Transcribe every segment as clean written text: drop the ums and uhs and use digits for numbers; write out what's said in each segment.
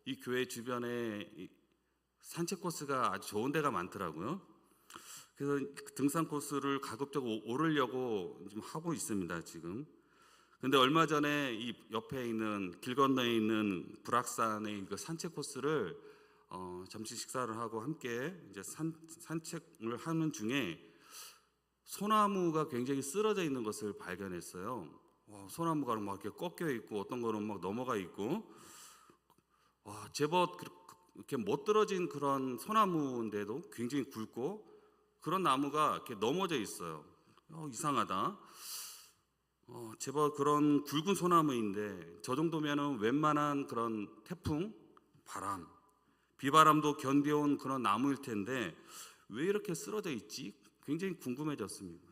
이 교회 주변에 산책 코스가 아주 좋은 데가 많더라고요. 그래서 등산 코스를 가급적 오르려고 좀 하고 있습니다, 지금. 근데 얼마 전에 이 옆에 있는 길 건너에 있는 불악산의 그 산책 코스를 점심 식사를 하고 함께 이제 산책을 하는 중에 소나무가 굉장히 쓰러져 있는 것을 발견했어요. 소나무가 막 이렇게 꺾여 있고 어떤 거는 막 넘어가 있고, 제법 이렇게 못 떨어진 그런 소나무인데도 굉장히 굵고 그런 나무가 이렇게 넘어져 있어요. 이상하다. 제법 그런 굵은 소나무인데 저 정도면은 웬만한 그런 태풍, 바람, 비바람도 견뎌온 그런 나무일 텐데 왜 이렇게 쓰러져 있지? 굉장히 궁금해졌습니다.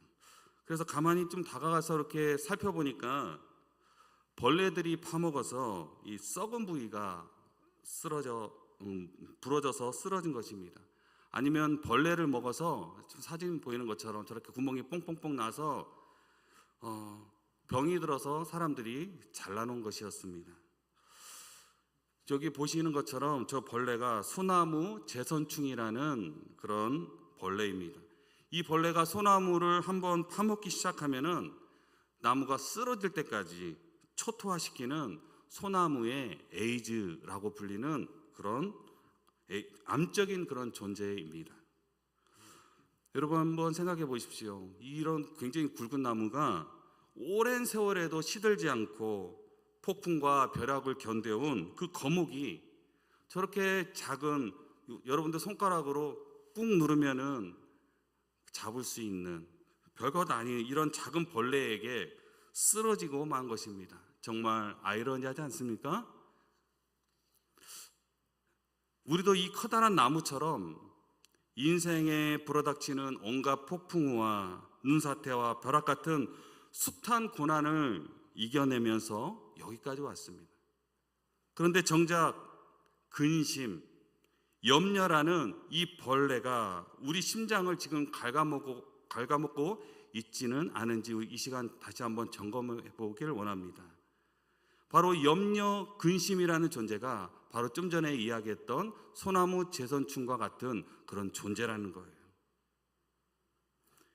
그래서 가만히 좀 다가가서 이렇게 살펴보니까 벌레들이 파먹어서 이 썩은 부위가 부러져서 쓰러진 것입니다. 아니면 벌레를 먹어서 사진 보이는 것처럼 저렇게 구멍이 뽕뽕뽕 나서 병이 들어서 사람들이 잘라놓은 것이었습니다. 저기 보시는 것처럼 저 벌레가 소나무 제선충이라는 그런 벌레입니다. 이 벌레가 소나무를 한번 파먹기 시작하면은 나무가 쓰러질 때까지 초토화시키는 소나무의 에이즈라고 불리는 그런 암적인 그런 존재입니다. 여러분 한번 생각해 보십시오. 이런 굉장히 굵은 나무가 오랜 세월에도 시들지 않고 폭풍과 벼락을 견뎌온 그 거목이 저렇게 작은, 여러분들 손가락으로 꾹 누르면은 잡을 수 있는 별것 아닌 이런 작은 벌레에게 쓰러지고 만 것입니다. 정말 아이러니하지 않습니까? 우리도 이 커다란 나무처럼 인생에 불어닥치는 온갖 폭풍우와 눈사태와 벼락 같은 숱한 고난을 이겨내면서 여기까지 왔습니다. 그런데 정작 근심, 염려라는 이 벌레가 우리 심장을 지금 갉아먹고 있지는 않은지 이 시간 다시 한번 점검해 보기를 원합니다. 바로 염려, 근심이라는 존재가 바로 좀 전에 이야기했던 소나무 제선충과 같은 그런 존재라는 거예요.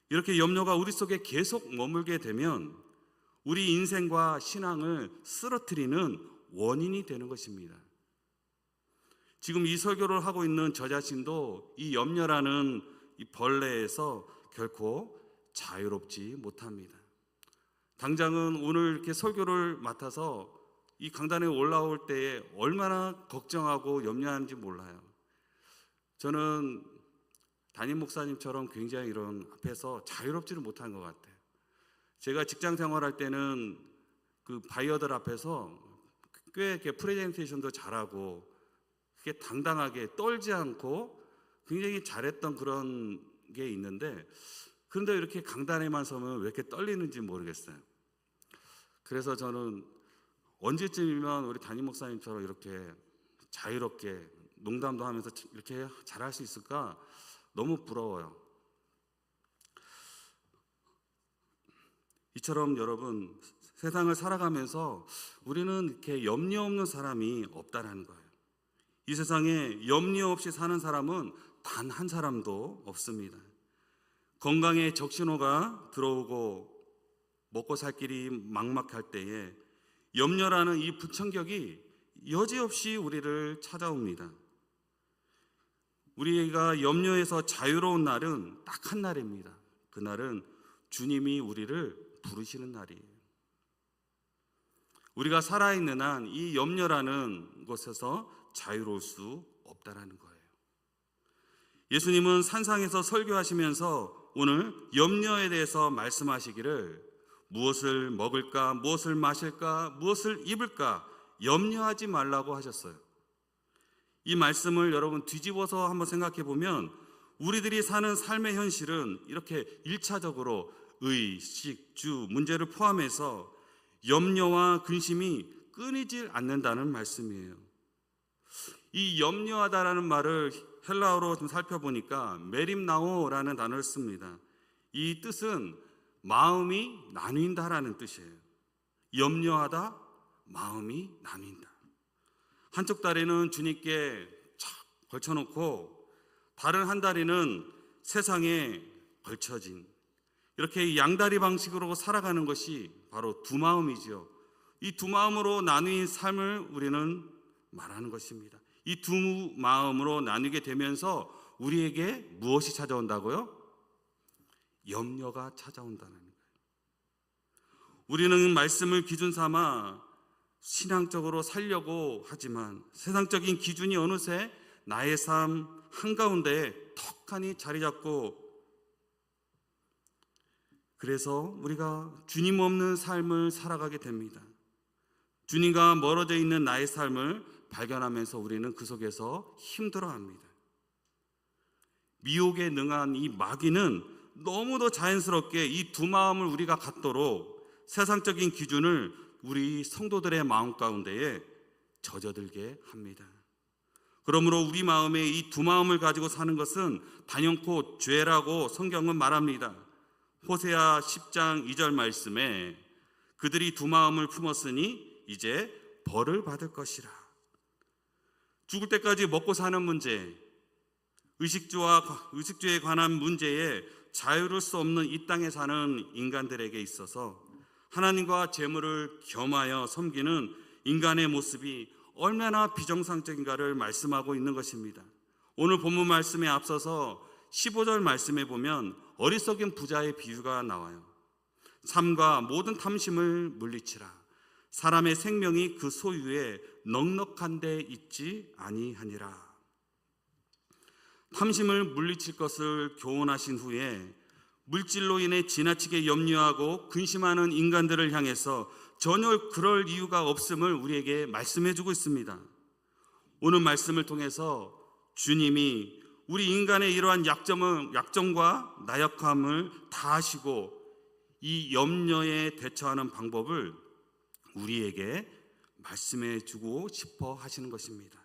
이렇게 염려가 우리 속에 계속 머물게 되면 우리 인생과 신앙을 쓰러뜨리는 원인이 되는 것입니다. 지금 이 설교를 하고 있는 저 자신도 이 염려라는 이 벌레에서 결코 자유롭지 못합니다. 당장은 오늘 이렇게 설교를 맡아서 이 강단에 올라올 때에 얼마나 걱정하고 염려하는지 몰라요. 저는 담임 목사님처럼 굉장히 이런 앞에서 자유롭지를 못한 것 같아요. 제가 직장 생활할 때는 그 바이어들 앞에서 꽤 이렇게 프레젠테이션도 잘하고 그게 당당하게 떨지 않고 굉장히 잘했던 그런 게 있는데, 그런데 이렇게 강단에만 서면 왜 이렇게 떨리는지 모르겠어요. 그래서 저는 언제쯤이면 우리 담임 목사님처럼 이렇게 자유롭게 농담도 하면서 이렇게 잘할 수 있을까 너무 부러워요. 이처럼 여러분, 세상을 살아가면서 우리는 이렇게 염려 없는 사람이 없다라는 거예요. 이 세상에 염려 없이 사는 사람은 단 한 사람도 없습니다. 건강에 적신호가 들어오고 먹고 살 길이 막막할 때에 염려라는 이 부청격이 여지없이 우리를 찾아옵니다. 우리가 염려에서 자유로운 날은 딱 한 날입니다. 그날은 주님이 우리를 부르시는 날이에요. 우리가 살아있는 한 이 염려라는 곳에서 자유로울 수 없다라는 거예요. 예수님은 산상에서 설교하시면서 오늘 염려에 대해서 말씀하시기를 무엇을 먹을까, 무엇을 마실까, 무엇을 입을까 염려하지 말라고 하셨어요. 이 말씀을 여러분 뒤집어서 한번 생각해 보면 우리들이 사는 삶의 현실은 이렇게 1차적으로 의, 식, 주 문제를 포함해서 염려와 근심이 끊이질 않는다는 말씀이에요. 이 염려하다라는 말을 헬라어로 좀 살펴보니까 메림나오라는 단어를 씁니다. 이 뜻은 마음이 나뉜다라는 뜻이에요. 염려하다, 마음이 나뉜다. 한쪽 다리는 주님께 착 걸쳐놓고 다른 한 다리는 세상에 걸쳐진, 이렇게 양다리 방식으로 살아가는 것이 바로 두 마음이지요. 이 두 마음으로 나누인 삶을 우리는 말하는 것입니다. 이 두 마음으로 나누게 되면서 우리에게 무엇이 찾아온다고요? 염려가 찾아온다는 거예요. 우리는 말씀을 기준 삼아 신앙적으로 살려고 하지만 세상적인 기준이 어느새 나의 삶 한가운데 턱하니 자리 잡고, 그래서 우리가 주님 없는 삶을 살아가게 됩니다. 주님과 멀어져 있는 나의 삶을 발견하면서 우리는 그 속에서 힘들어합니다. 미혹에 능한 이 마귀는 너무도 자연스럽게 이 두 마음을 우리가 갖도록 세상적인 기준을 우리 성도들의 마음 가운데에 젖어들게 합니다. 그러므로 우리 마음에 이 두 마음을 가지고 사는 것은 단연코 죄라고 성경은 말합니다. 호세아 10장 2절 말씀에 그들이 두 마음을 품었으니 이제 벌을 받을 것이라. 죽을 때까지 먹고 사는 문제, 의식주에 관한 문제에 자유를 수 없는 이 땅에 사는 인간들에게 있어서 하나님과 재물을 겸하여 섬기는 인간의 모습이 얼마나 비정상적인가를 말씀하고 있는 것입니다. 오늘 본문 말씀에 앞서서 15절 말씀에 보면 어리석은 부자의 비유가 나와요. 삶과 모든 탐심을 물리치라. 사람의 생명이 그 소유에 넉넉한 데 있지 아니하니라. 탐심을 물리칠 것을 교훈하신 후에 물질로 인해 지나치게 염려하고 근심하는 인간들을 향해서 전혀 그럴 이유가 없음을 우리에게 말씀해 주고 있습니다. 오늘 말씀을 통해서 주님이 우리 인간의 이러한 약점과 나약함을 다 아시고 이 염려에 대처하는 방법을 우리에게 말씀해 주고 싶어 하시는 것입니다.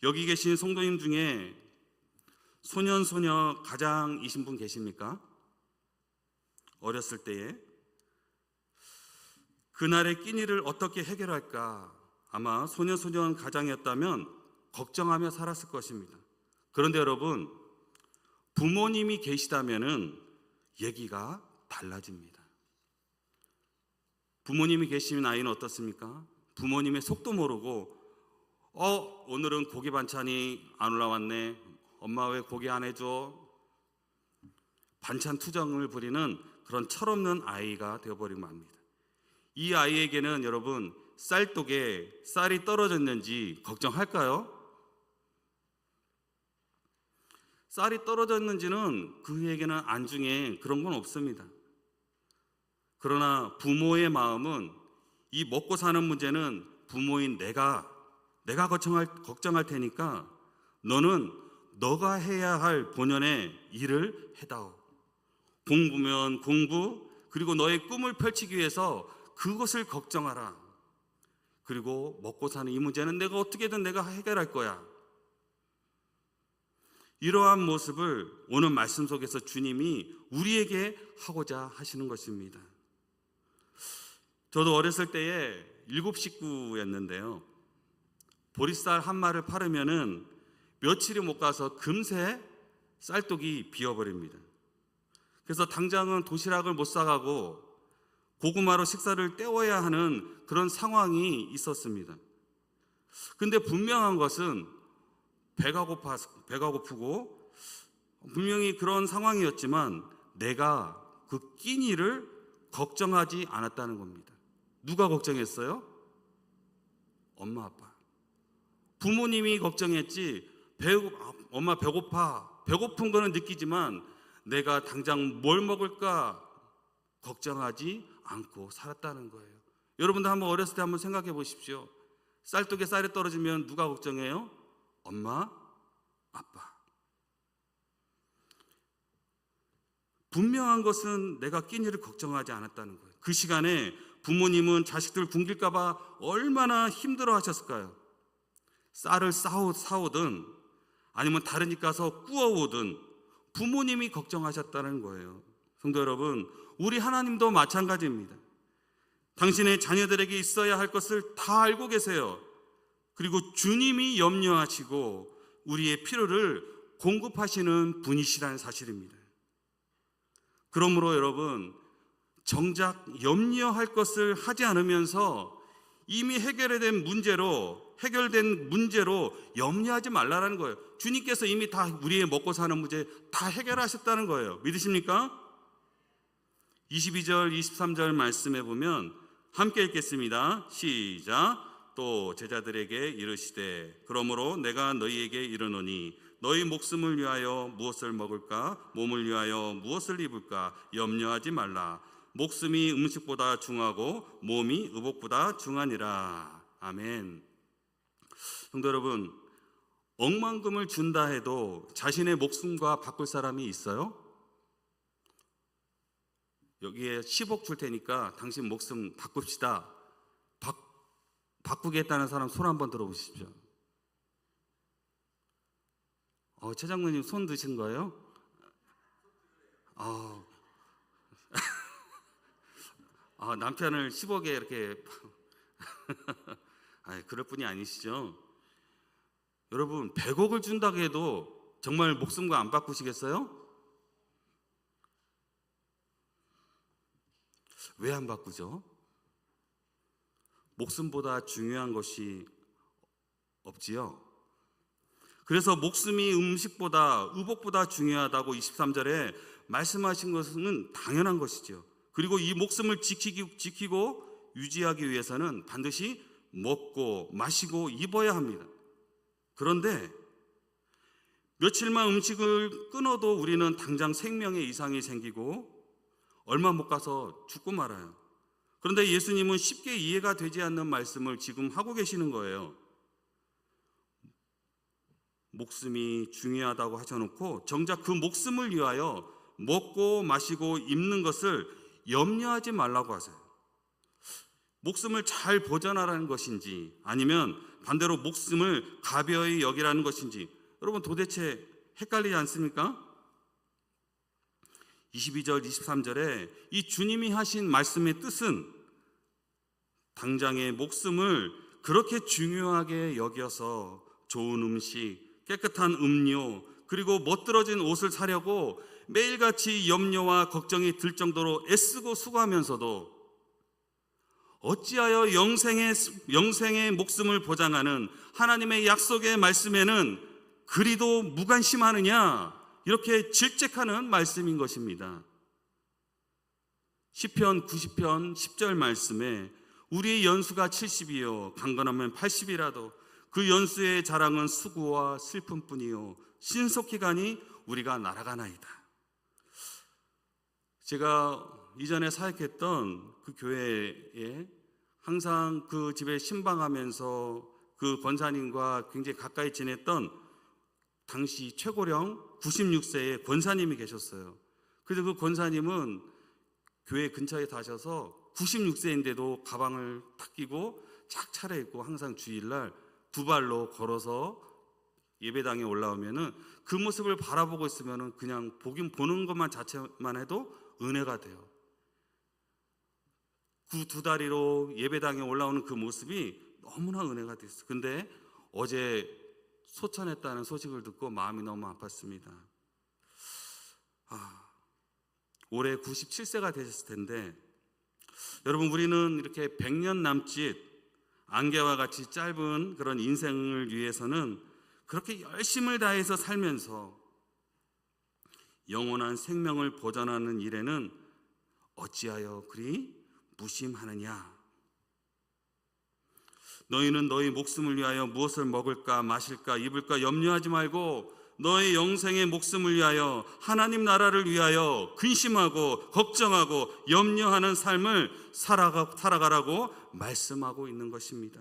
여기 계신 성도님 중에 소년, 소녀 가장이신 분 계십니까? 어렸을 때에 그날의 끼니를 어떻게 해결할까, 아마 소년, 소녀 가장이었다면 걱정하며 살았을 것입니다. 그런데 여러분, 부모님이 계시다면은 얘기가 달라집니다. 부모님이 계시는 아이는 어떻습니까? 부모님의 속도 모르고 오늘은 고기 반찬이 안 올라왔네, 엄마 왜 고기 안 해줘? 반찬 투정을 부리는 그런 철없는 아이가 되어버리면 합니다. 이 아이에게는 여러분, 쌀독에 쌀이 떨어졌는지 걱정할까요? 쌀이 떨어졌는지는 그에게는 안중에 그런 건 없습니다. 그러나 부모의 마음은 이 먹고 사는 문제는 부모인 내가 걱정할 테니까 너는 너가 해야 할 본연의 일을 해다오. 공부면 공부, 그리고 너의 꿈을 펼치기 위해서 그것을 걱정하라. 그리고 먹고 사는 이 문제는 내가 어떻게든 내가 해결할 거야. 이러한 모습을 오늘 말씀 속에서 주님이 우리에게 하고자 하시는 것입니다. 저도 어렸을 때에 7 식구였는데요. 보리쌀 한 마를 팔으면은 며칠이 못 가서 금세 쌀독이 비어버립니다. 그래서 당장은 도시락을 못 사가고 고구마로 식사를 때워야 하는 그런 상황이 있었습니다. 근데 분명한 것은 배가 고프고 분명히 그런 상황이었지만 내가 그 끼니를 걱정하지 않았다는 겁니다. 누가 걱정했어요? 엄마, 아빠. 부모님이 걱정했지. 엄마 배고파. 배고픈 거는 느끼지만 내가 당장 뭘 먹을까 걱정하지 않고 살았다는 거예요. 여러분도 한번 어렸을 때 한번 생각해 보십시오. 쌀독에 쌀이 떨어지면 누가 걱정해요? 엄마, 아빠. 분명한 것은 내가 끼니를 걱정하지 않았다는 거예요. 그 시간에 부모님은 자식들 굶길까 봐 얼마나 힘들어 하셨을까요? 쌀을 사오든 아니면 다른 집 가서 구워오든 부모님이 걱정하셨다는 거예요. 성도 여러분, 우리 하나님도 마찬가지입니다. 당신의 자녀들에게 있어야 할 것을 다 알고 계세요. 그리고 주님이 염려하시고 우리의 필요를 공급하시는 분이시라는 사실입니다. 그러므로 여러분, 정작 염려할 것을 하지 않으면서 이미 해결된 문제로 염려하지 말라는 거예요. 주님께서 이미 다 우리의 먹고 사는 문제 다 해결하셨다는 거예요. 믿으십니까? 22절, 23절 말씀에 보면 함께 읽겠습니다. 시작. 또 제자들에게 이르시되 그러므로 내가 너희에게 이르노니 너희 목숨을 위하여 무엇을 먹을까 몸을 위하여 무엇을 입을까 염려하지 말라. 목숨이 음식보다 중하고 몸이 의복보다 중하니라. 아멘. 성도 여러분, 억만금을 준다 해도 자신의 목숨과 바꿀 사람이 있어요? 여기에 10억 줄 테니까 당신 목숨 바꿉시다. 바꾸겠다는 사람 손 한번 들어보십시오. 최 장로님 손 드신 거예요? 남편을 10억에 이렇게 그럴 뿐이 아니시죠? 여러분, 100억을 준다고 해도 정말 목숨과 안 바꾸시겠어요? 왜 안 바꾸죠? 목숨보다 중요한 것이 없지요. 그래서 목숨이 음식보다 의복보다 중요하다고 23절에 말씀하신 것은 당연한 것이죠. 그리고 이 목숨을 지키고 유지하기 위해서는 반드시 먹고 마시고 입어야 합니다. 그런데 며칠만 음식을 끊어도 우리는 당장 생명에 이상이 생기고 얼마 못 가서 죽고 말아요. 그런데 예수님은 쉽게 이해가 되지 않는 말씀을 지금 하고 계시는 거예요. 목숨이 중요하다고 하셔놓고 정작 그 목숨을 위하여 먹고 마시고 입는 것을 염려하지 말라고 하세요. 목숨을 잘 보존하라는 것인지 아니면 반대로 목숨을 가벼이 여기라는 것인지 여러분 도대체 헷갈리지 않습니까? 22절, 23절에 이 주님이 하신 말씀의 뜻은 당장의 목숨을 그렇게 중요하게 여겨서 좋은 음식, 깨끗한 음료, 그리고 멋들어진 옷을 사려고 매일같이 염려와 걱정이 들 정도로 애쓰고 수고하면서도 어찌하여 영생의 목숨을 보장하는 하나님의 약속의 말씀에는 그리도 무관심하느냐, 이렇게 질책하는 말씀인 것입니다. 시편 90편 10절 말씀에 우리의 연수가 70이요 강건하면 80이라도 그 연수의 자랑은 수고와 슬픔뿐이요 신속히 가니 우리가 날아가나이다. 제가 이전에 사역했던 그 교회에 항상 그 집에 신방하면서 그 권사님과 굉장히 가까이 지냈던 당시 최고령 96세의 권사님이 계셨어요. 그래서 그 권사님은 교회 근처에 사셔서 96세인데도 가방을 탁 끼고 착 차려입고 항상 주일날 두 발로 걸어서 예배당에 올라오면은 그 모습을 바라보고 있으면은 그냥 보는 것만 자체만 해도 은혜가 돼요. 그 두 다리로 예배당에 올라오는 그 모습이 너무나 은혜가 됐어요. 근데 어제 소천했다는 소식을 듣고 마음이 너무 아팠습니다. 올해 97세가 되셨을 텐데 여러분, 우리는 이렇게 100년 남짓 안개와 같이 짧은 그런 인생을 위해서는 그렇게 열심을 다해서 살면서 영원한 생명을 보존하는 일에는 어찌하여 그리 무심하느냐. 너희는 너희 목숨을 위하여 무엇을 먹을까 마실까 입을까 염려하지 말고 너의 영생의 목숨을 위하여 하나님 나라를 위하여 근심하고 걱정하고 염려하는 삶을 살아가라고 말씀하고 있는 것입니다.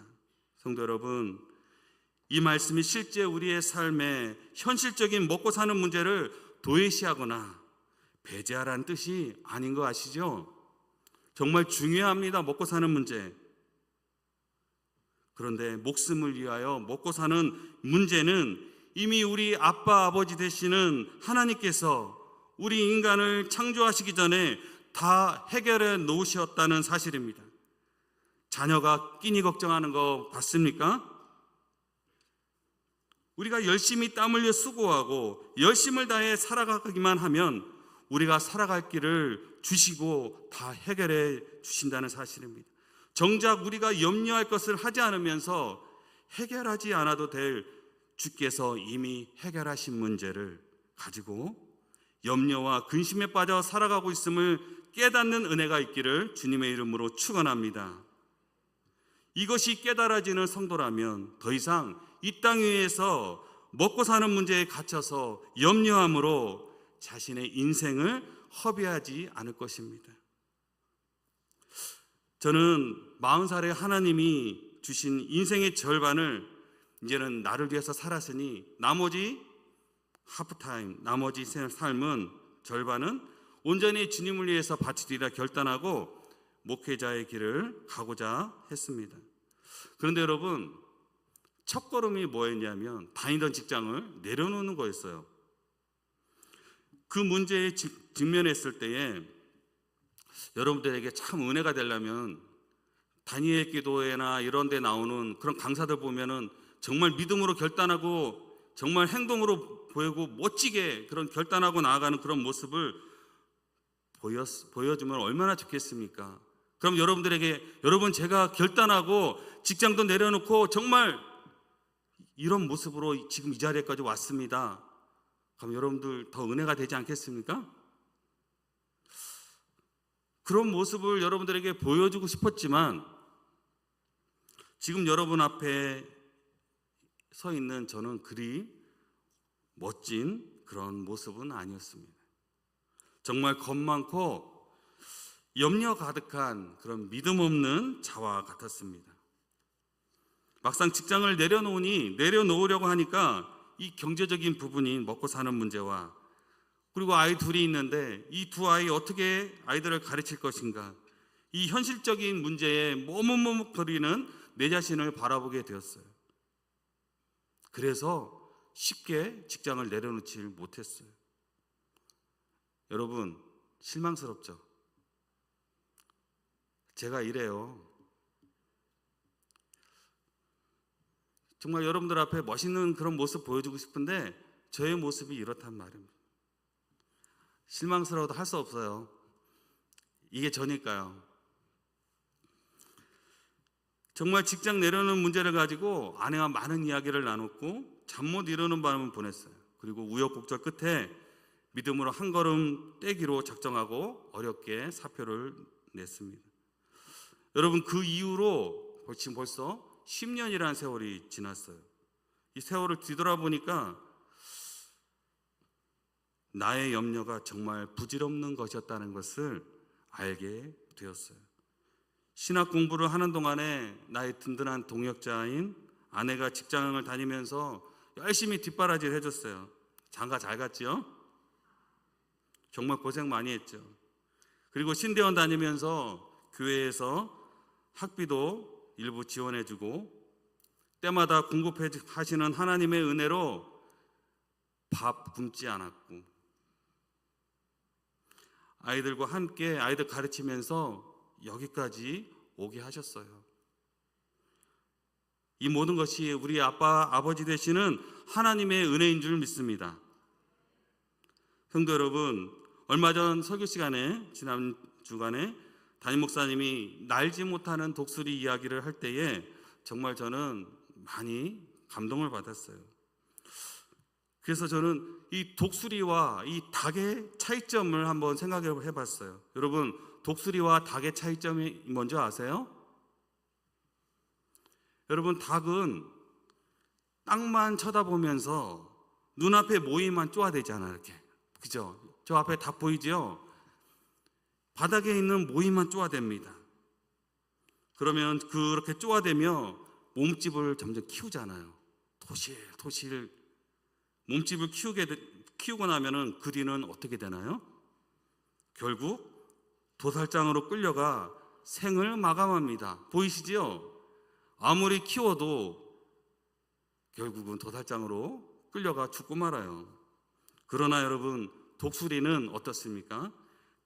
성도 여러분, 이 말씀이 실제 우리의 삶에 현실적인 먹고 사는 문제를 도외시하거나 배제하라는 뜻이 아닌 거 아시죠? 정말 중요합니다. 먹고 사는 문제. 그런데 목숨을 위하여 먹고 사는 문제는 이미 우리 아빠 아버지 되시는 하나님께서 우리 인간을 창조하시기 전에 다 해결해 놓으셨다는 사실입니다. 자녀가 끼니 걱정하는 거 봤습니까? 우리가 열심히 땀 흘려 수고하고 열심을 다해 살아가기만 하면 우리가 살아갈 길을 주시고 다 해결해 주신다는 사실입니다. 정작 우리가 염려할 것을 하지 않으면서 해결하지 않아도 될 주께서 이미 해결하신 문제를 가지고 염려와 근심에 빠져 살아가고 있음을 깨닫는 은혜가 있기를 주님의 이름으로 축원합니다. 이것이 깨달아지는 성도라면 더 이상 이 땅 위에서 먹고 사는 문제에 갇혀서 염려함으로 자신의 인생을 허비하지 않을 것입니다. 저는 40살에 하나님이 주신 인생의 절반을 이제는 나를 위해서 살았으니 나머지 하프타임, 나머지 삶은 절반은 온전히 주님을 위해서 바치리라 결단하고 목회자의 길을 가고자 했습니다. 그런데 여러분, 첫걸음이 뭐였냐면 다니던 직장을 내려놓는 거였어요. 그 문제에 직면했을 때에 여러분들에게 참 은혜가 되려면 다니엘 기도회나 이런 데 나오는 그런 강사들 보면은 정말 믿음으로 결단하고 정말 행동으로 보이고 멋지게 그런 결단하고 나아가는 그런 모습을 보여주면 얼마나 좋겠습니까? 그럼 여러분들에게 여러분 제가 결단하고 직장도 내려놓고 정말 이런 모습으로 지금 이 자리에까지 왔습니다. 그럼 여러분들 더 은혜가 되지 않겠습니까? 그런 모습을 여러분들에게 보여주고 싶었지만 지금 여러분 앞에 서 있는 저는 그리 멋진 그런 모습은 아니었습니다. 정말 겁 많고 염려 가득한 그런 믿음 없는 자와 같았습니다. 막상 직장을 내려놓으려고 하니까 이 경제적인 부분인 먹고 사는 문제와 그리고 아이 둘이 있는데 이 두 아이 어떻게 아이들을 가르칠 것인가, 이 현실적인 문제에 머뭇머뭇거리는 내 자신을 바라보게 되었어요. 그래서 쉽게 직장을 내려놓지 못했어요. 여러분, 실망스럽죠? 제가 이래요. 정말 여러분들 앞에 멋있는 그런 모습 보여주고 싶은데 저의 모습이 이렇단 말입니다. 실망스러워도 할 수 없어요. 이게 저니까요. 정말 직장 내려놓는 문제를 가지고 아내와 많은 이야기를 나눴고 잠 못 이루는 밤을 보냈어요. 그리고 우여곡절 끝에 믿음으로 한 걸음 떼기로 작정하고 어렵게 사표를 냈습니다. 여러분, 그 이후로 지금 벌써 10년이라는 세월이 지났어요. 이 세월을 뒤돌아보니까 나의 염려가 정말 부질없는 것이었다는 것을 알게 되었어요. 신학 공부를 하는 동안에 나의 든든한 동역자인 아내가 직장을 다니면서 열심히 뒷바라지를 해줬어요. 장가 잘 갔지요? 정말 고생 많이 했죠. 그리고 신대원 다니면서 교회에서 학비도 일부 지원해주고 때마다 공급하시는 하나님의 은혜로 밥 굶지 않았고 아이들과 함께 아이들 가르치면서 여기까지 오게 하셨어요. 이 모든 것이 우리 아버지 되시는 하나님의 은혜인 줄 믿습니다. 성도 여러분, 얼마 전 설교 시간에 지난 주간에 담임 목사님이 날지 못하는 독수리 이야기를 할 때에 정말 저는 많이 감동을 받았어요. 그래서 저는 이 독수리와 이 닭의 차이점을 한번 생각해 봤어요. 여러분, 독수리와 닭의 차이점이 뭔지 아세요? 여러분, 닭은 땅만 쳐다보면서 눈앞에 모이만 쪼아대잖아요. 이렇게, 그죠? 저 앞에 닭 보이죠? 바닥에 있는 모이만 쪼아댑니다. 그러면 그렇게 쪼아대며 몸집을 점점 키우잖아요. 토실토실 몸집을 키우고 나면은 그 뒤는 어떻게 되나요? 결국 도살장으로 끌려가 생을 마감합니다. 보이시지요? 아무리 키워도 결국은 도살장으로 끌려가 죽고 말아요. 그러나 여러분, 독수리는 어떻습니까?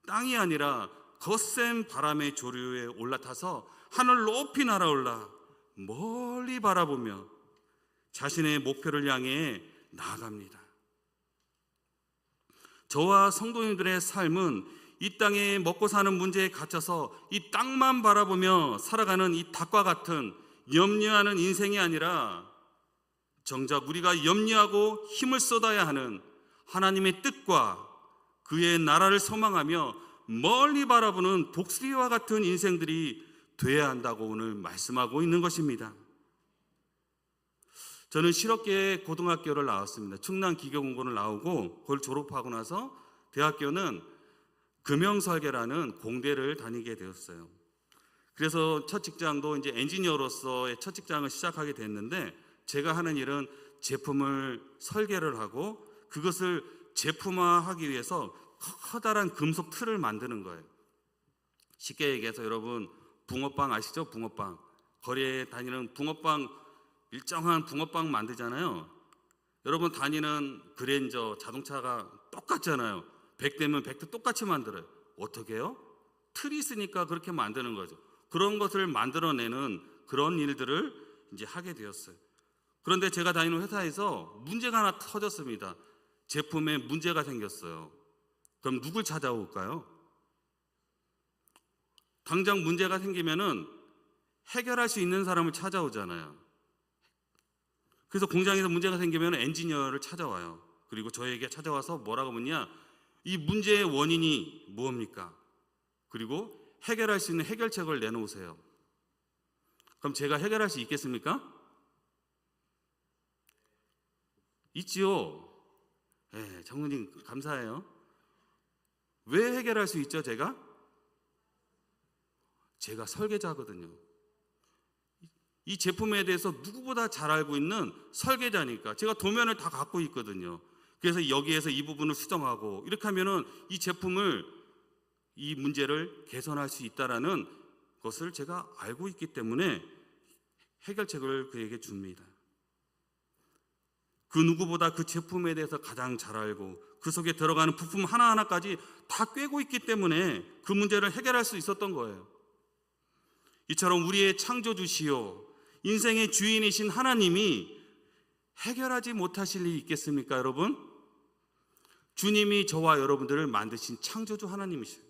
땅이 아니라 거센 바람의 조류에 올라타서 하늘 높이 날아올라 멀리 바라보며 자신의 목표를 향해 나아갑니다. 저와 성도님들의 삶은 이 땅에 먹고 사는 문제에 갇혀서 이 땅만 바라보며 살아가는 이 닭과 같은 염려하는 인생이 아니라 정작 우리가 염려하고 힘을 쏟아야 하는 하나님의 뜻과 그의 나라를 소망하며 멀리 바라보는 독수리와 같은 인생들이 되어야 한다고 오늘 말씀하고 있는 것입니다. 저는 실업계 고등학교를 나왔습니다. 충남 기계공고를 나오고 그걸 졸업하고 나서 대학교는 금형설계라는 공대를 다니게 되었어요. 그래서 첫 직장도 이제 엔지니어로서의 첫 직장을 시작하게 됐는데, 제가 하는 일은 제품을 설계를 하고 그것을 제품화하기 위해서 커다란 금속 틀을 만드는 거예요. 쉽게 얘기해서 여러분 붕어빵 아시죠? 붕어빵. 거리에 다니는 붕어빵, 일정한 붕어빵 만들잖아요. 여러분 다니는 그랜저 자동차가 똑같잖아요. 100대면 100대 똑같이 만들어요. 어떻게 해요? 틀이 있으니까 그렇게 만드는 거죠. 그런 것을 만들어내는 그런 일들을 이제 하게 되었어요. 그런데 제가 다니는 회사에서 문제가 하나 터졌습니다. 제품에 문제가 생겼어요. 그럼 누굴 찾아올까요? 당장 문제가 생기면은 해결할 수 있는 사람을 찾아오잖아요. 그래서 공장에서 문제가 생기면 엔지니어를 찾아와요. 그리고 저에게 찾아와서 뭐라고 묻냐? 이 문제의 원인이 무엇입니까? 그리고 해결할 수 있는 해결책을 내놓으세요. 그럼 제가 해결할 수 있겠습니까? 있지요. 네, 장로님 감사해요. 왜 해결할 수 있죠? 제가 설계자거든요. 이 제품에 대해서 누구보다 잘 알고 있는 설계자니까. 제가 도면을 다 갖고 있거든요. 그래서 여기에서 이 부분을 수정하고 이렇게 하면은 이 제품을, 이 문제를 개선할 수 있다라는 것을 제가 알고 있기 때문에 해결책을 그에게 줍니다. 그 누구보다 그 제품에 대해서 가장 잘 알고 그 속에 들어가는 부품 하나하나까지 다 꿰고 있기 때문에 그 문제를 해결할 수 있었던 거예요. 이처럼 우리의 창조주시요 인생의 주인이신 하나님이 해결하지 못하실 일이 있겠습니까, 여러분? 주님이 저와 여러분들을 만드신 창조주 하나님이시죠.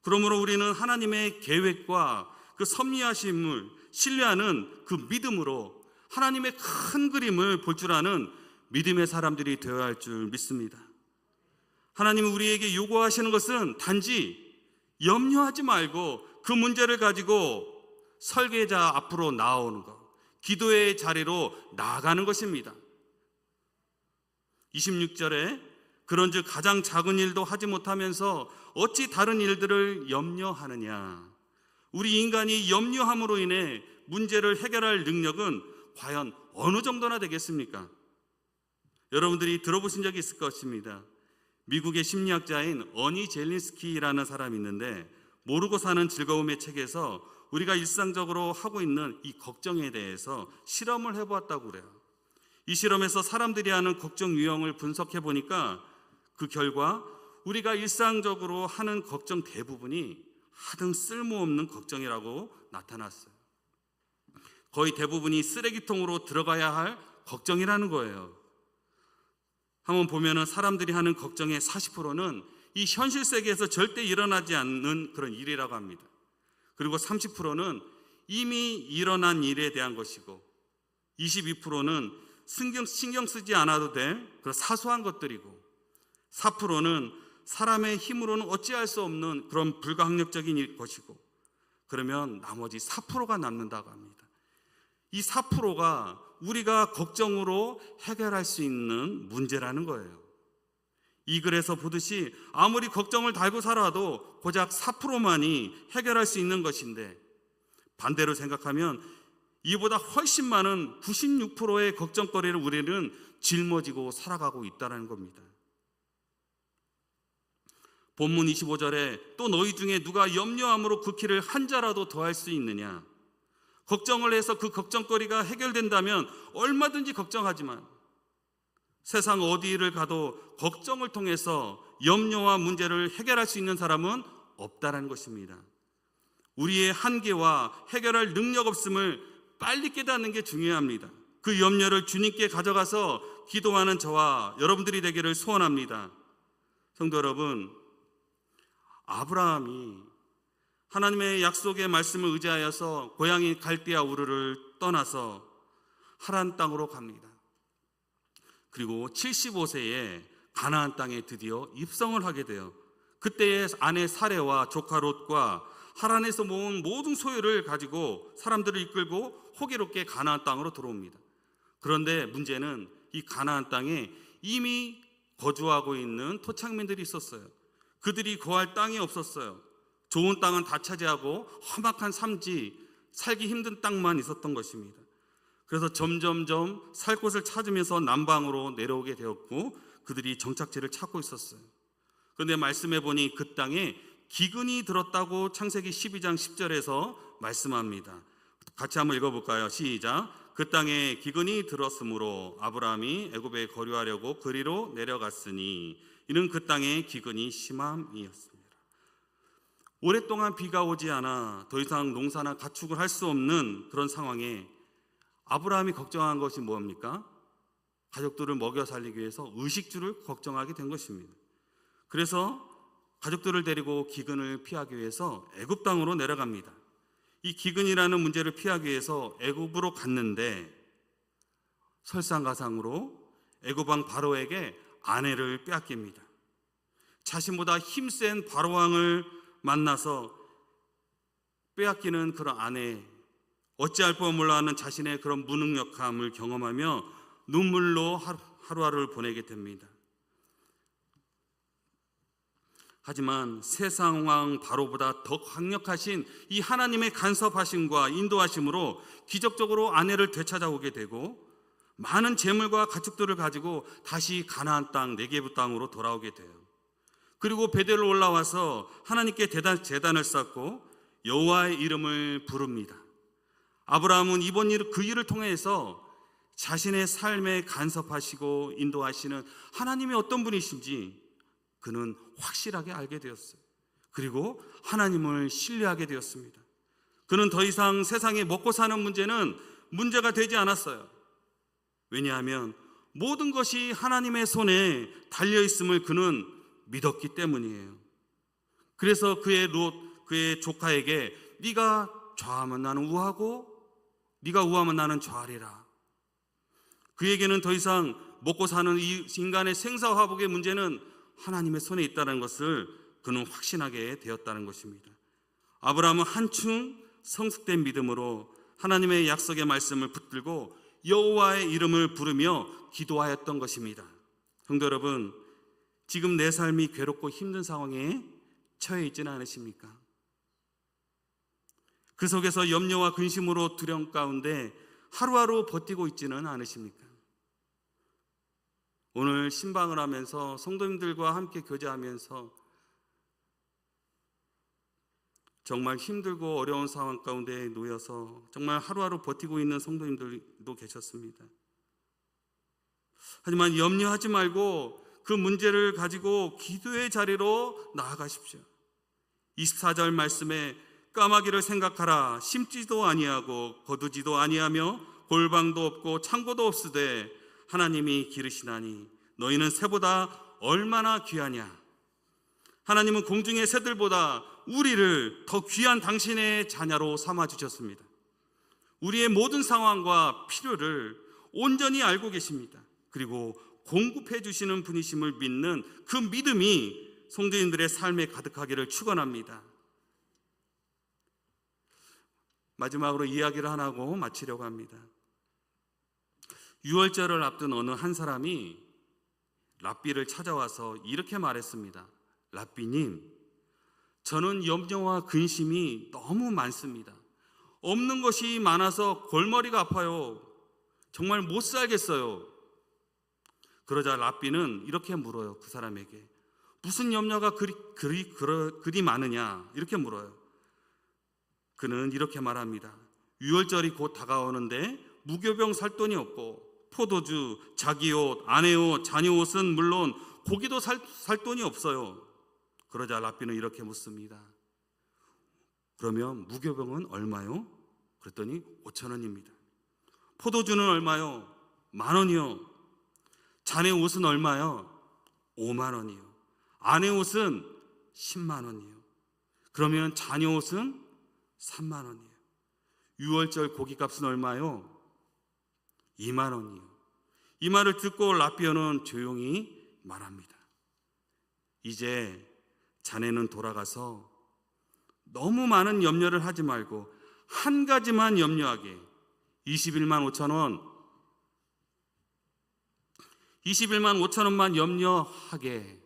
그러므로 우리는 하나님의 계획과 그 섭리하심을 신뢰하는 그 믿음으로 하나님의 큰 그림을 볼 줄 아는 믿음의 사람들이 되어야 할 줄 믿습니다. 하나님이 우리에게 요구하시는 것은 단지 염려하지 말고 그 문제를 가지고 설계자 앞으로 나오는 것, 기도의 자리로 나아가는 것입니다. 26절에 그런즉 가장 작은 일도 하지 못하면서 어찌 다른 일들을 염려하느냐. 우리 인간이 염려함으로 인해 문제를 해결할 능력은 과연 어느 정도나 되겠습니까? 여러분들이 들어보신 적이 있을 것입니다. 미국의 심리학자인 어니 젤린스키라는 사람이 있는데, 모르고 사는 즐거움의 책에서 우리가 일상적으로 하고 있는 이 걱정에 대해서 실험을 해보았다고 그래요. 이 실험에서 사람들이 하는 걱정 유형을 분석해 보니까 그 결과 우리가 일상적으로 하는 걱정 대부분이 하등 쓸모없는 걱정이라고 나타났어요. 거의 대부분이 쓰레기통으로 들어가야 할 걱정이라는 거예요. 한번 보면은 사람들이 하는 걱정의 40%는 이 현실 세계에서 절대 일어나지 않는 그런 일이라고 합니다. 그리고 30%는 이미 일어난 일에 대한 것이고, 22%는 신경 쓰지 않아도 될 그런 사소한 것들이고, 4%는 사람의 힘으로는 어찌할 수 없는 그런 불가항력적인 것이고, 그러면 나머지 4%가 남는다고 합니다. 이 4%가 우리가 걱정으로 해결할 수 있는 문제라는 거예요. 이 글에서 보듯이 아무리 걱정을 달고 살아도 고작 4%만이 해결할 수 있는 것인데, 반대로 생각하면 이보다 훨씬 많은 96%의 걱정거리를 우리는 짊어지고 살아가고 있다는 겁니다. 본문 25절에 또 너희 중에 누가 염려함으로 그 키를 한 자라도 더할 수 있느냐. 걱정을 해서 그 걱정거리가 해결된다면 얼마든지 걱정하지만 세상 어디를 가도 걱정을 통해서 염려와 문제를 해결할 수 있는 사람은 없다는 것입니다. 우리의 한계와 해결할 능력 없음을 빨리 깨닫는 게 중요합니다. 그 염려를 주님께 가져가서 기도하는 저와 여러분들이 되기를 소원합니다. 성도 여러분, 아브라함이 하나님의 약속의 말씀을 의지하여서 고향인 갈대아 우르를 떠나서 하란 땅으로 갑니다. 그리고 75세에 가나안 땅에 드디어 입성을 하게 돼요. 그때의 아내 사레와 조카 롯과 하란에서 모은 모든 소유를 가지고 사람들을 이끌고 호기롭게 가나안 땅으로 들어옵니다. 그런데 문제는 이 가나안 땅에 이미 거주하고 있는 토착민들이 있었어요. 그들이 거할 땅이 없었어요. 좋은 땅은 다 차지하고 험악한 산지, 살기 힘든 땅만 있었던 것입니다. 그래서 점점점 살 곳을 찾으면서 남방으로 내려오게 되었고 그들이 정착지를 찾고 있었어요. 그런데 말씀해 보니 그 땅에 기근이 들었다고 창세기 12장 10절에서 말씀합니다. 같이 한번 읽어볼까요? 시작. 그 땅에 기근이 들었으므로 아브라함이 애굽에 거류하려고 그리로 내려갔으니 이는 그 땅에 기근이 심함이었습니다. 오랫동안 비가 오지 않아 더 이상 농사나 가축을 할 수 없는 그런 상황에 아브라함이 걱정한 것이 뭡니까? 가족들을 먹여 살리기 위해서 의식주를 걱정하게 된 것입니다. 그래서 가족들을 데리고 기근을 피하기 위해서 애굽 땅으로 내려갑니다. 이 기근이라는 문제를 피하기 위해서 애굽으로 갔는데 설상가상으로 애굽 왕 바로에게 아내를 빼앗깁니다. 자신보다 힘센 바로 왕을 만나서 빼앗기는 그런 아내, 어찌할 뻔 몰라 하는 자신의 그런 무능력함을 경험하며 눈물로 하루하루를 보내게 됩니다. 하지만 세상 왕 바로보다 더 강력하신 이 하나님의 간섭하심과 인도하심으로 기적적으로 아내를 되찾아오게 되고 많은 재물과 가축들을 가지고 다시 가나안 땅 네게브 땅으로 돌아오게 돼요. 그리고 베델로 올라와서 하나님께 제단을 쌓고 여호와의 이름을 부릅니다. 아브라함은 이번 그 일을 통해서 자신의 삶에 간섭하시고 인도하시는 하나님이 어떤 분이신지 그는 확실하게 알게 되었어요. 그리고 하나님을 신뢰하게 되었습니다. 그는 더 이상 세상에 먹고 사는 문제는 문제가 되지 않았어요. 왜냐하면 모든 것이 하나님의 손에 달려있음을 그는 믿었기 때문이에요. 그래서 그의 조카에게 네가 좌하면 나는 우하고 네가 우하면 나는 좌하리라. 그에게는 더 이상 먹고 사는 이 인간의 생사화복의 문제는 하나님의 손에 있다는 것을 그는 확신하게 되었다는 것입니다. 아브라함은 한층 성숙된 믿음으로 하나님의 약속의 말씀을 붙들고 여호와의 이름을 부르며 기도하였던 것입니다. 성도 여러분, 지금 내 삶이 괴롭고 힘든 상황에 처해 있지는 않으십니까? 그 속에서 염려와 근심으로 두려움 가운데 하루하루 버티고 있지는 않으십니까? 오늘 신방을 하면서 성도님들과 함께 교제하면서 정말 힘들고 어려운 상황 가운데 놓여서 정말 하루하루 버티고 있는 성도님들도 계셨습니다. 하지만 염려하지 말고 그 문제를 가지고 기도의 자리로 나아가십시오. 24절 말씀에 까마귀를 생각하라. 심지도 아니하고 거두지도 아니하며 골방도 없고 창고도 없으되 하나님이 기르시나니 너희는 새보다 얼마나 귀하냐. 하나님은 공중의 새들보다 우리를 더 귀한 당신의 자녀로 삼아주셨습니다. 우리의 모든 상황과 필요를 온전히 알고 계십니다. 그리고 공급해 주시는 분이심을 믿는 그 믿음이 성도님들의 삶에 가득하기를 축원합니다. 마지막으로 이야기를 하나 하고 마치려고 합니다. 유월절을 앞둔 어느 한 사람이 랍비를 찾아와서 이렇게 말했습니다. 랍비님, 저는 염려와 근심이 너무 많습니다. 없는 것이 많아서 골머리가 아파요. 정말 못 살겠어요. 그러자 랍비는 이렇게 물어요. 그 사람에게 무슨 염려가 그리 많으냐 이렇게 물어요. 그는 이렇게 말합니다. 유월절이 곧 다가오는데 무교병 살 돈이 없고 포도주, 자기 옷, 아내 옷, 자녀 옷은 물론 고기도 살 돈이 없어요. 그러자 랍비는 이렇게 묻습니다. 그러면 무교병은 얼마요? 그랬더니 5,000원입니다. 포도주는 얼마요? 10,000원이요. 자네 옷은 얼마요? 50,000원이요. 아내 옷은 100,000원이요. 그러면 자녀 옷은 30,000원이요. 6월절 고기값은 얼마요? 20,000원이요. 이 말을 듣고 라비어는 조용히 말합니다. 이제 자네는 돌아가서 너무 많은 염려를 하지 말고 한 가지만 염려하게. 21만 5천 원만 염려하게.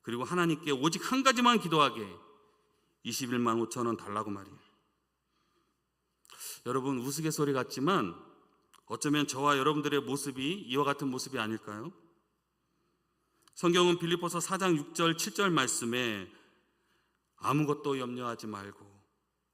그리고 하나님께 오직 한 가지만 기도하게. 21만 5천 원 달라고 말이에요. 여러분, 우스갯소리 같지만 어쩌면 저와 여러분들의 모습이 이와 같은 모습이 아닐까요? 성경은 빌립보서 4장 6절 7절 말씀에 아무것도 염려하지 말고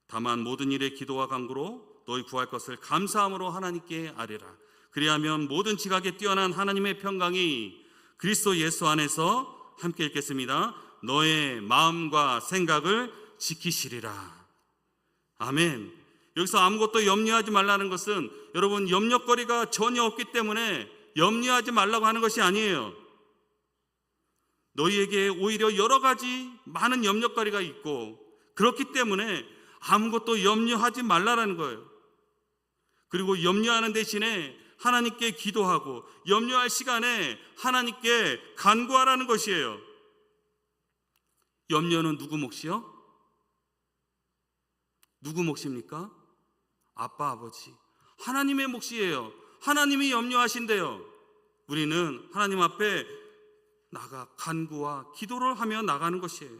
다만 모든 일에 기도와 간구로 너희 구할 것을 감사함으로 하나님께 아뢰라. 그리하면 모든 지각에 뛰어난 하나님의 평강이 그리스도 예수 안에서, 함께 읽겠습니다, 너의 마음과 생각을 지키시리라. 아멘. 여기서 아무것도 염려하지 말라는 것은 여러분 염려거리가 전혀 없기 때문에 염려하지 말라고 하는 것이 아니에요. 너희에게 오히려 여러 가지 많은 염려거리가 있고 그렇기 때문에 아무것도 염려하지 말라라는 거예요. 그리고 염려하는 대신에 하나님께 기도하고 염려할 시간에 하나님께 간구하라는 것이에요. 염려는 누구 몫이요? 누구 몫입니까? 아빠, 아버지, 하나님의 몫이에요. 하나님이 염려하신대요. 우리는 하나님 앞에 나가 간구와 기도를 하며 나가는 것이에요.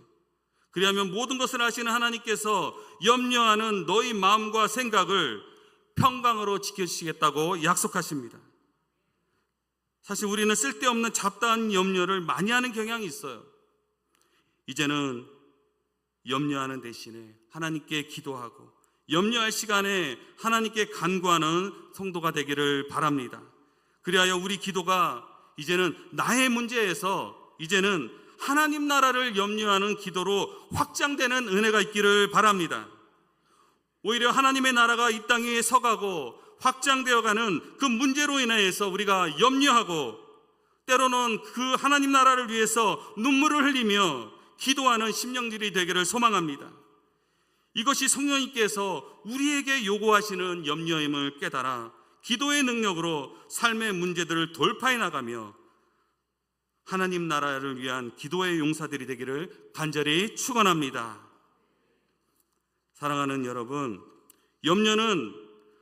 그리하면 모든 것을 아시는 하나님께서 염려하는 너희 마음과 생각을 평강으로 지켜주시겠다고 약속하십니다. 사실 우리는 쓸데없는 잡다한 염려를 많이 하는 경향이 있어요. 이제는 염려하는 대신에 하나님께 기도하고 염려할 시간에 하나님께 간구하는 성도가 되기를 바랍니다. 그리하여 우리 기도가 이제는 나의 문제에서 이제는 하나님 나라를 염려하는 기도로 확장되는 은혜가 있기를 바랍니다. 오히려 하나님의 나라가 이 땅 위에 서가고 확장되어가는 그 문제로 인해서 우리가 염려하고 때로는 그 하나님 나라를 위해서 눈물을 흘리며 기도하는 심령들이 되기를 소망합니다. 이것이 성령님께서 우리에게 요구하시는 염려임을 깨달아 기도의 능력으로 삶의 문제들을 돌파해 나가며 하나님 나라를 위한 기도의 용사들이 되기를 간절히 축원합니다. 사랑하는 여러분, 염려는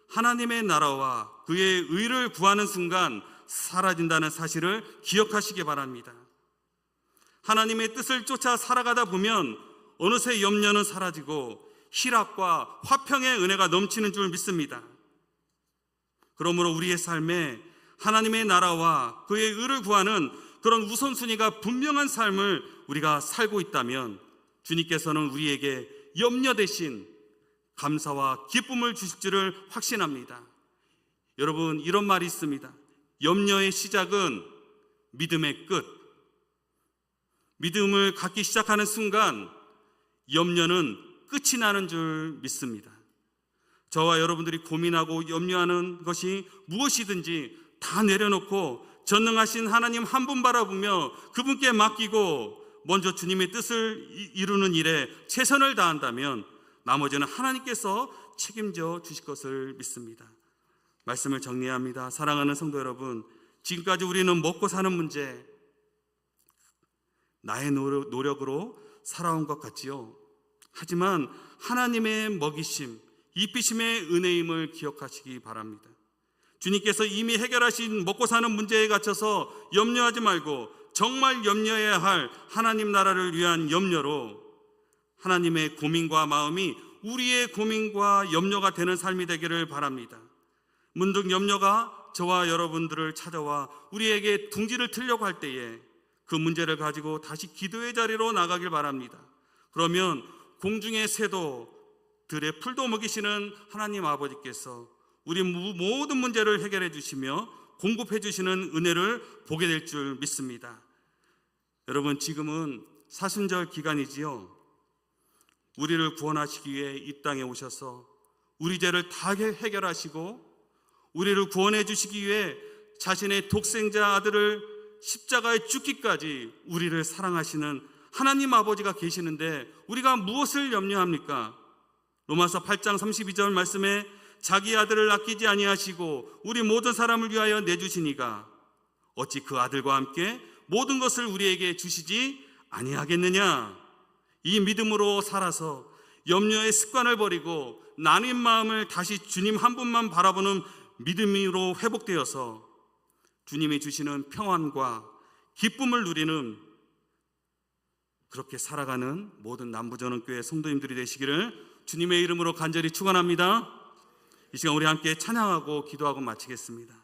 하나님의 나라와 그의 의를 구하는 순간 사라진다는 사실을 기억하시기 바랍니다. 하나님의 뜻을 쫓아 살아가다 보면 어느새 염려는 사라지고 희락과 화평의 은혜가 넘치는 줄 믿습니다. 그러므로 우리의 삶에 하나님의 나라와 그의 의를 구하는 그런 우선순위가 분명한 삶을 우리가 살고 있다면 주님께서는 우리에게 염려 대신 감사와 기쁨을 주실 줄을 확신합니다. 여러분, 이런 말이 있습니다. 염려의 시작은 믿음의 끝. 믿음을 갖기 시작하는 순간 염려는 끝이 나는 줄 믿습니다. 저와 여러분들이 고민하고 염려하는 것이 무엇이든지 다 내려놓고 전능하신 하나님 한 분 바라보며 그분께 맡기고 먼저 주님의 뜻을 이루는 일에 최선을 다한다면 나머지는 하나님께서 책임져 주실 것을 믿습니다. 말씀을 정리합니다. 사랑하는 성도 여러분, 지금까지 우리는 먹고 사는 문제, 나의 노력으로 살아온 것 같지요. 하지만 하나님의 먹이심, 입히심의 은혜임을 기억하시기 바랍니다. 주님께서 이미 해결하신 먹고 사는 문제에 갇혀서 염려하지 말고 정말 염려해야 할 하나님 나라를 위한 염려로 하나님의 고민과 마음이 우리의 고민과 염려가 되는 삶이 되기를 바랍니다. 문득 염려가 저와 여러분들을 찾아와 우리에게 둥지를 틀려고 할 때에 그 문제를 가지고 다시 기도의 자리로 나가길 바랍니다. 그러면 공중의 새도들의 풀도 먹이시는 하나님 아버지께서 우리 모든 문제를 해결해 주시며 공급해 주시는 은혜를 보게 될 줄 믿습니다. 여러분, 지금은 사순절 기간이지요. 우리를 구원하시기 위해 이 땅에 오셔서 우리 죄를 다 해결하시고 우리를 구원해 주시기 위해 자신의 독생자 아들을 십자가에 죽기까지 우리를 사랑하시는 하나님 아버지가 계시는데 우리가 무엇을 염려합니까? 로마서 8장 32절 말씀에 자기 아들을 아끼지 아니하시고 우리 모든 사람을 위하여 내주시니가 어찌 그 아들과 함께 모든 것을 우리에게 주시지 아니하겠느냐. 이 믿음으로 살아서 염려의 습관을 버리고 나뉜 마음을 다시 주님 한 분만 바라보는 믿음으로 회복되어서 주님이 주시는 평안과 기쁨을 누리는 그렇게 살아가는 모든 남부전원교회 성도님들이 되시기를 주님의 이름으로 간절히 축원합니다. 이 시간 우리 함께 찬양하고 기도하고 마치겠습니다.